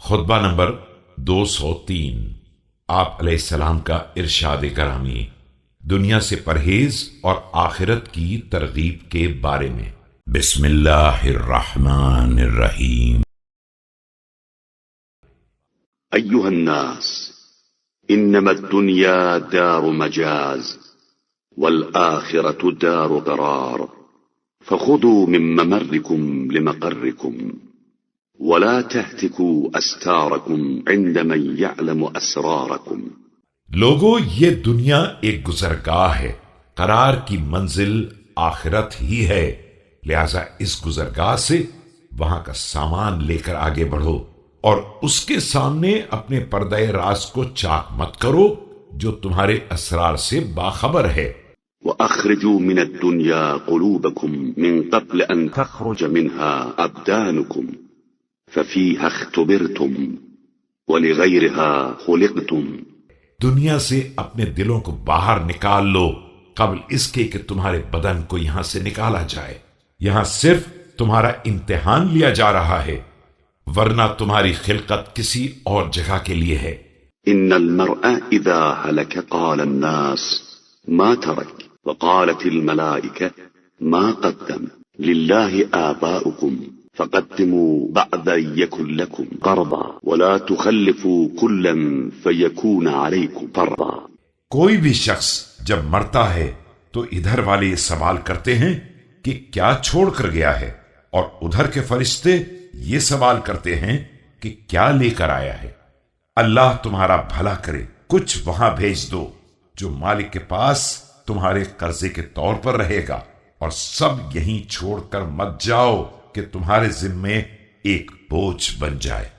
خطبہ نمبر 203۔ آپ علیہ السلام کا ارشاد گرامی دنیا سے پرہیز اور آخرت کی ترغیب کے بارے میں۔ بسم اللہ الرحمن الرحیم۔ أيها الناس إنما الدنيا دار مجاز والآخرة دار قرار فخذوا من ممركم لمقركم ولا تهتكوا أستاركم عند من يعلم أسراركم۔ لوگو، یہ دنیا ایک گزرگاہ ہے، قرار کی منزل آخرت ہی ہے، لہذا اس گزرگاہ سے وہاں کا سامان لے کر آگے بڑھو اور اس کے سامنے اپنے پردہ راز کو چاک مت کرو جو تمہارے اسرار سے باخبر ہے۔ وأخرجوا من الدنيا قلوبكم من قبل أن تخرج منها أبدانكم ففيها اختبرتم ولغيرها خلقتم۔ دنیا سے اپنے دلوں کو باہر نکال لو قبل اس کے کہ تمہارے بدن کو یہاں سے نکالا جائے۔ یہاں صرف تمہارا امتحان لیا جا رہا ہے، ورنہ تمہاری خلقت کسی اور جگہ کے لیے ہے۔ إن المرء إذا هلك قال الناس ما ترك وقالت الملائكة ما قدم لله آباؤكم فقدموا بعد يكن لكم قرضا ولا تخلفوا كلا فيكون عليكم فرضا۔ کوئی بھی شخص جب مرتا ہے تو ادھر والے سوال کرتے ہیں کہ کیا چھوڑ کر گیا ہے، اور ادھر کے فرشتے یہ سوال کرتے ہیں کہ کیا لے کر آیا ہے۔ اللہ تمہارا بھلا کرے، کچھ وہاں بھیج دو جو مالک کے پاس تمہارے قرضے کے طور پر رہے گا، اور سب یہیں چھوڑ کر مت جاؤ کہ تمہارے ذمے ایک بوجھ بن جائے۔